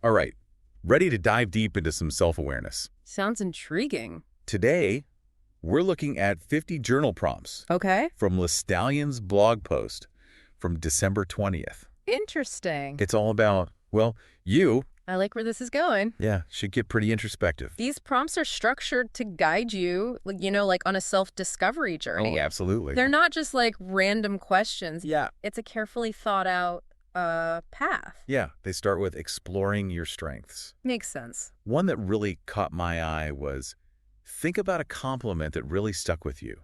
All right, ready to dive deep into some self-awareness. Sounds intriguing. Today, we're looking at 50 journal prompts Okay. from Lestallion's blog post from December 20th. Interesting. It's all about, well, you, I like where this is going. should get pretty introspective. These prompts are structured to guide you, like on a self-discovery journey. Oh, absolutely. They're not just like random questions. Yeah. It's a carefully thought out path. Yeah, they start with exploring your strengths. Makes sense. One that really caught my eye was, think about a compliment that really stuck with you.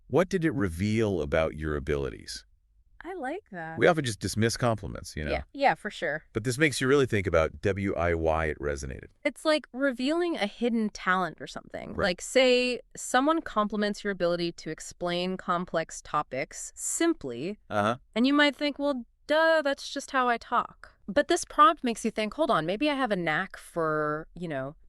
What did it reveal about your abilities? I like that. We often just dismiss compliments, Yeah, for sure. But this makes you really think about why it resonated. It's like revealing a hidden talent or something. Right. Like, say, someone compliments your ability to explain complex topics simply, and you might think, well, duh, that's just how I talk. But this prompt makes you think, hold on, maybe I have a knack for,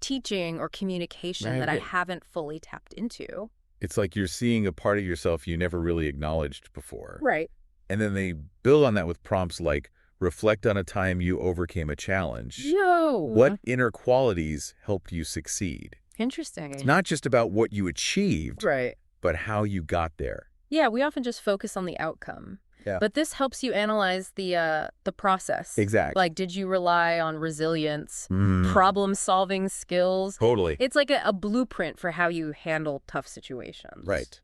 teaching or communication that I haven't fully tapped into. It's like you're seeing a part of yourself you never really acknowledged before. Right. And then they build on that with prompts like, reflect on a time you overcame a challenge. What inner qualities helped you succeed? Interesting. It's not just about what you achieved, Right. but how you got there. Yeah, we often just focus on the outcome. Yeah. But this helps you analyze the process. Exactly. Like, did you rely on resilience, problem-solving skills? Totally. It's like a blueprint for how you handle tough situations. Right.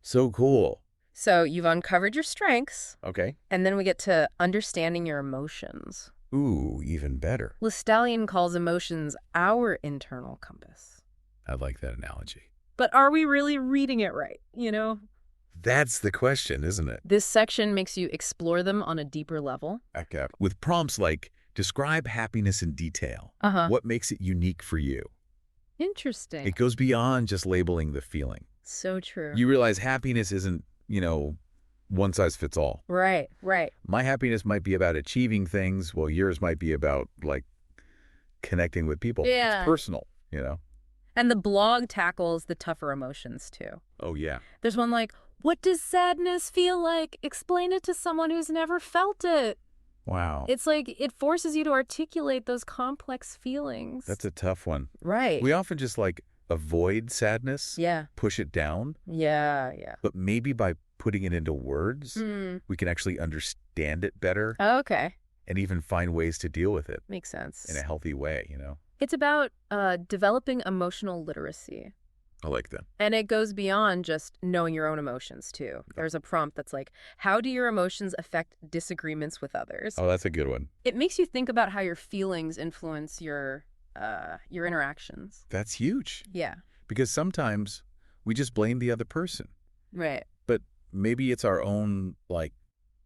So cool. So you've uncovered your strengths, Okay. and then we get to understanding your emotions. Ooh, even better. Lestallion calls emotions our internal compass. I like that analogy. But are we really reading it right, That's the question, isn't it? This section makes you explore them on a deeper level. Okay. With prompts like, describe happiness in detail. What makes it unique for you? Interesting. It goes beyond just labeling the feeling. So true. You realize happiness isn't, one size fits all. Right. My happiness might be about achieving things, while yours might be about, connecting with people. Yeah. It's personal, And the blog tackles the tougher emotions, too. Oh, yeah. There's one like, what does sadness feel like? Explain it to someone who's never felt it. Wow. It's like it forces you to articulate those complex feelings. That's a tough one. Right. We often just, avoid sadness. Yeah. Push it down. Yeah. But maybe by putting it into words, we can actually understand it better. Okay. And even find ways to deal with it. Makes sense. In a healthy way, It's about developing emotional literacy. I like that. And it goes beyond just knowing your own emotions, too. There's a prompt that's like, how do your emotions affect disagreements with others? Oh, that's a good one. It makes you think about how your feelings influence your interactions. That's huge. Yeah. Because sometimes we just blame the other person. Right. But maybe it's our own,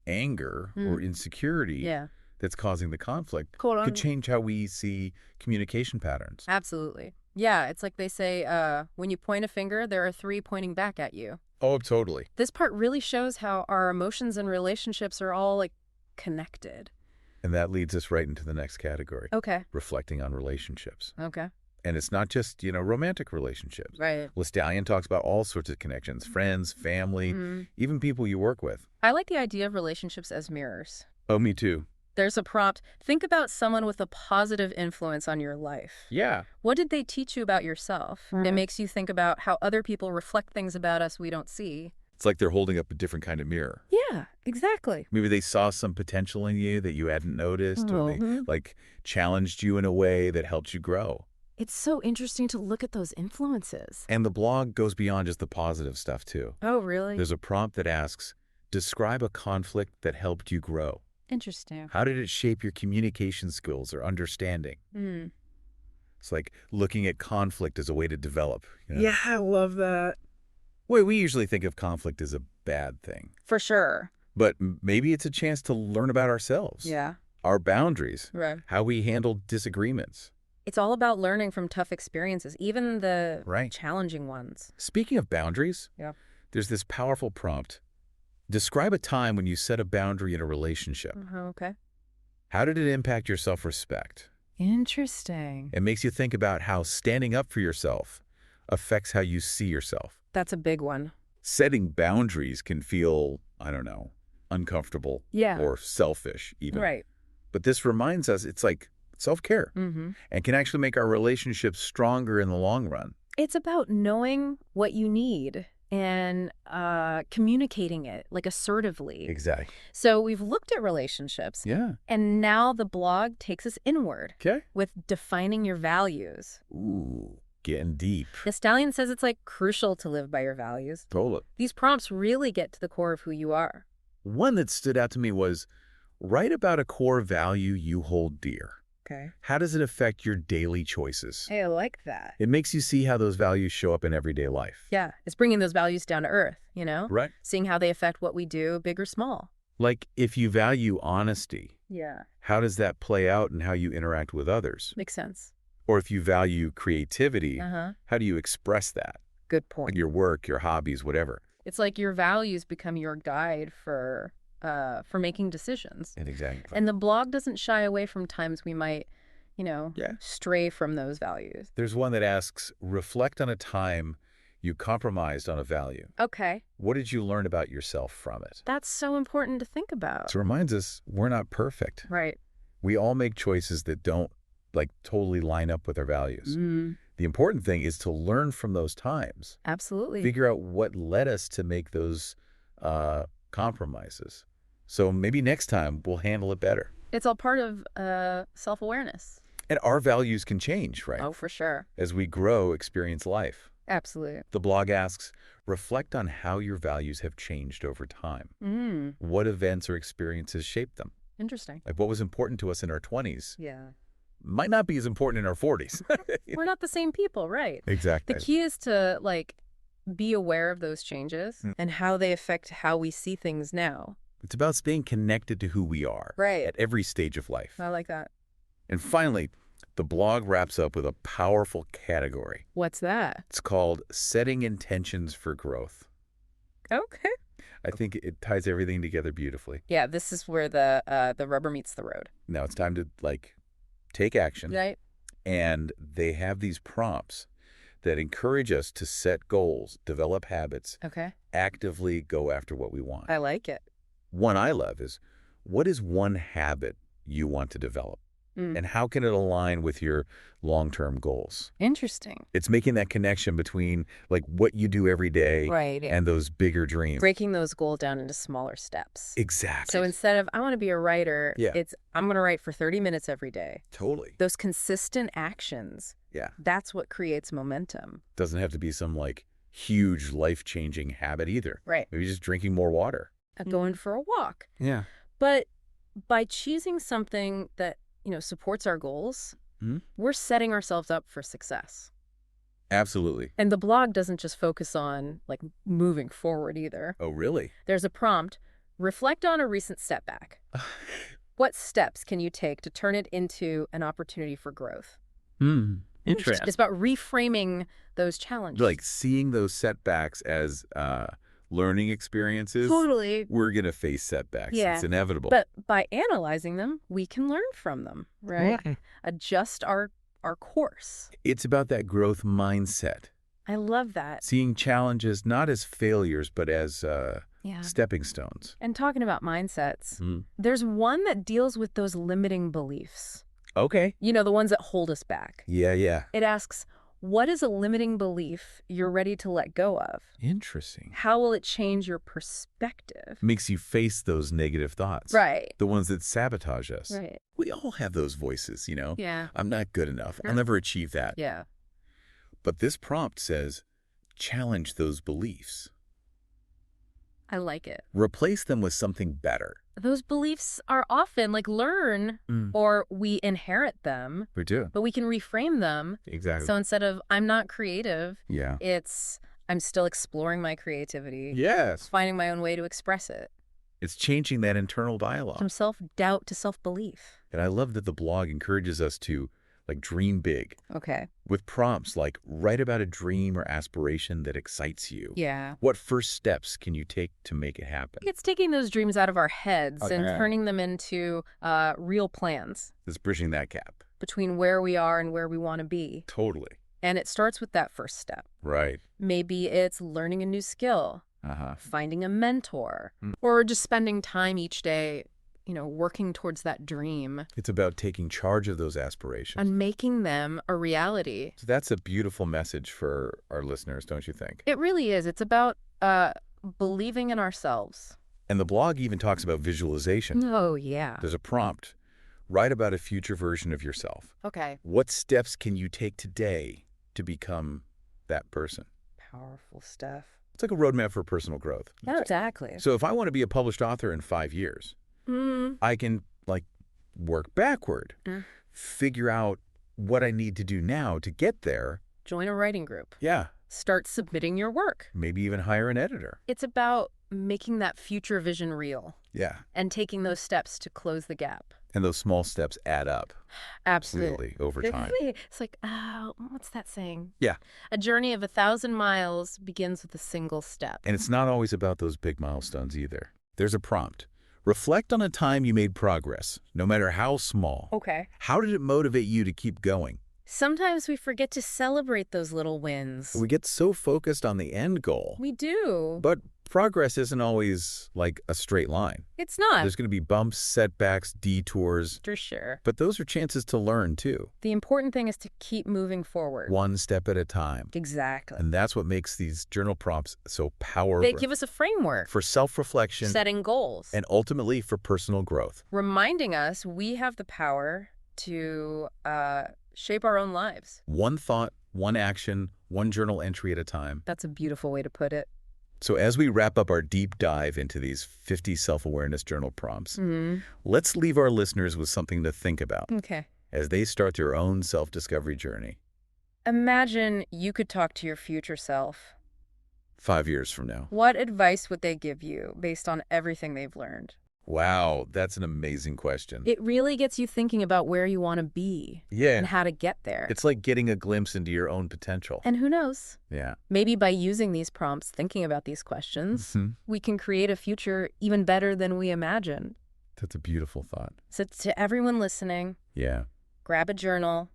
anger or insecurity that's causing the conflict. Could change how we see communication patterns. Absolutely. Yeah, it's like they say, when you point a finger, there are 3 pointing back at you. Oh, totally. This part really shows how our emotions and relationships are all, connected. And that leads us right into the next category. Okay. Reflecting on relationships. Okay. And it's not just, romantic relationships. Right. Lestallion talks about all sorts of connections, friends, family, even people you work with. I like the idea of relationships as mirrors. Oh, me too. There's a prompt. Think about someone with a positive influence on your life. Yeah. What did they teach you about yourself? It makes you think about how other people reflect things about us we don't see. It's like they're holding up a different kind of mirror. Yeah, exactly. Maybe they saw some potential in you that you hadn't noticed, or they, challenged you in a way that helped you grow. It's so interesting to look at those influences. And the blog goes beyond just the positive stuff, too. Oh, really? There's a prompt that asks, describe a conflict that helped you grow. Interesting. How did it shape your communication skills or understanding? It's like looking at conflict as a way to develop. Yeah, I love that. Well, we usually think of conflict as a bad thing. For sure. But maybe it's a chance to learn about ourselves. Yeah. Our boundaries. Right. How we handle disagreements. It's all about learning from tough experiences, even the challenging ones. Speaking of boundaries, there's this powerful prompt. Describe a time when you set a boundary in a relationship. Okay. How did it impact your self-respect? Interesting. It makes you think about how standing up for yourself affects how you see yourself. That's a big one. Setting boundaries can feel, uncomfortable. Yeah. Or selfish, even. Right. But this reminds us, it's like self-care, and can actually make our relationships stronger in the long run. It's about knowing what you need and communicating it, like, assertively. Exactly. So we've looked at relationships. Yeah. And now the blog takes us inward. Okay. With defining your values. Ooh, getting deep. Lestallion says it's, like, crucial to live by your values. Totally. These prompts really get to the core of who you are. One that stood out to me was, write about a core value you hold dear. Okay. How does it affect your daily choices? Hey, I like that. It makes you see how those values show up in everyday life. Yeah, it's bringing those values down to earth, you know? Right. Seeing how they affect what we do, big or small. Like, if you value honesty, Yeah. how does that play out in how you interact with others? Makes sense. Or if you value creativity, how do you express that? Good point. Like your work, your hobbies, whatever. It's like your values become your guide for making decisions. Exactly. And the blog doesn't shy away from times we might, stray from those values. There's one that asks, reflect on a time you compromised on a value. Okay. What did you learn about yourself from it? That's so important to think about. So it reminds us we're not perfect. Right. We all make choices that don't, like, totally line up with our values. The important thing is to learn from those times. Absolutely. Figure out what led us to make those compromises. So maybe next time we'll handle it better. It's all part of self-awareness. And our values can change, right? Oh, for sure. As we grow, experience life. Absolutely. The blog asks, reflect on how your values have changed over time. What events or experiences shaped them? Interesting. Like, what was important to us in our 20s? Yeah. Might not be as important in our 40s. We're not the same people, right? Exactly. The key is to, like, be aware of those changes and how they affect how we see things now. It's about staying connected to who we are at every stage of life. I like that. And finally, the blog wraps up with a powerful category. What's that? It's called setting intentions for growth. Okay. I think it ties everything together beautifully. Yeah, this is where the rubber meets the road. Now it's time to, like, take action. Right. And they have these prompts that encourage us to set goals, develop habits, actively go after what we want. I like it. One I love is, what is one habit you want to develop? And how can it align with your long-term goals? Interesting. It's making that connection between, like, what you do every day and those bigger dreams. Breaking those goals down into smaller steps. Exactly. So instead of, I want to be a writer, it's, I'm going to write for 30 minutes every day. Totally. Those consistent actions. Yeah. That's what creates momentum. Doesn't have to be some, like, huge life-changing habit either. Right. Maybe just drinking more water. Going for a walk. Yeah. But by choosing something that, supports our goals, we're setting ourselves up for success. Absolutely. And the blog doesn't just focus on, like, moving forward either. Oh, really? There's a prompt, reflect on a recent setback. What steps can you take to turn it into an opportunity for growth? Interesting. It's about reframing those challenges. Like seeing those setbacks as learning experiences. Totally. We're going to face setbacks. Yeah. It's inevitable. But by analyzing them, we can learn from them, right? Yeah. Adjust our course. It's about that growth mindset. I love that. Seeing challenges not as failures, but as stepping stones. And talking about mindsets, there's one that deals with those limiting beliefs. Okay. The ones that hold us back. Yeah. It asks, what is a limiting belief you're ready to let go of? Interesting. How will it change your perspective? Makes you face those negative thoughts. Right. The ones that sabotage us. Right. We all have those voices, Yeah. I'm not good enough. I'll never achieve that. Yeah. But this prompt says, challenge those beliefs. I like it. Replace them with something better. Those beliefs are often, like, learn or we inherit them. We do. But we can reframe them. Exactly. So instead of, I'm not creative, yeah, it's, I'm still exploring my creativity. Yes. Finding my own way to express it. It's changing that internal dialogue. From self-doubt to self-belief. And I love that the blog encourages us to, like, dream big. Okay. With prompts like, write about a dream or aspiration that excites you. Yeah. What first steps can you take to make it happen? It's taking those dreams out of our heads and turning them into real plans. It's bridging that gap. Between where we are and where we want to be. Totally. And it starts with that first step. Right. Maybe it's learning a new skill. Finding a mentor. Or just spending time each day working towards that dream. It's about taking charge of those aspirations. And making them a reality. So that's a beautiful message for our listeners, don't you think? It really is. It's about believing in ourselves. And the blog even talks about visualization. Oh, yeah. There's a prompt. Write about a future version of yourself. Okay. What steps can you take today to become that person? Powerful stuff. It's like a roadmap for personal growth. Yeah, exactly. So if I want to be a published author in 5 years, I can work backward, figure out what I need to do now to get there. Join a writing group. Yeah. Start submitting your work. Maybe even hire an editor. It's about making that future vision real. Yeah. And taking those steps to close the gap. And those small steps add up. Absolutely. Over time. It's like, what's that saying? Yeah. A journey of 1,000 miles begins with a single step. And it's not always about those big milestones either. There's a prompt. Reflect on a time you made progress, no matter how small. Okay. How did it motivate you to keep going? Sometimes we forget to celebrate those little wins. We get so focused on the end goal. We do. But progress isn't always like a straight line. It's not. There's going to be bumps, setbacks, detours. For sure. But those are chances to learn, too. The important thing is to keep moving forward. One step at a time. Exactly. And that's what makes these journal prompts so powerful. They give us a framework. For self-reflection. Setting goals. And ultimately for personal growth. Reminding us we have the power to shape our own lives. One thought, one action, one journal entry at a time. That's a beautiful way to put it. So as we wrap up our deep dive into these 50 self-awareness journal prompts, let's leave our listeners with something to think about. Okay. As they start their own self-discovery journey. Imagine you could talk to your future self. 5 years from now. What advice would they give you based on everything they've learned? Wow, that's an amazing question. It really gets you thinking about where you want to be. Yeah. And how to get there. It's like getting a glimpse into your own potential. And who knows? Yeah. Maybe by using these prompts, thinking about these questions, we can create a future even better than we imagined. That's a beautiful thought. So to everyone listening, grab a journal,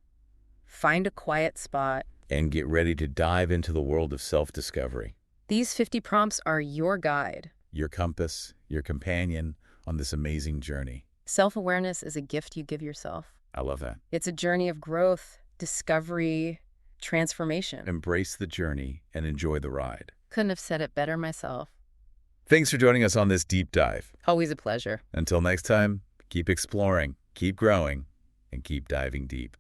find a quiet spot, and get ready to dive into the world of self-discovery. These 50 prompts are your guide. Your compass, your companion on this amazing journey. Self-awareness is a gift you give yourself. I love that. It's a journey of growth, discovery, transformation. Embrace the journey and enjoy the ride. Couldn't have said it better myself. Thanks for joining us on this deep dive. Always a pleasure. Until next time, keep exploring, keep growing, and keep diving deep.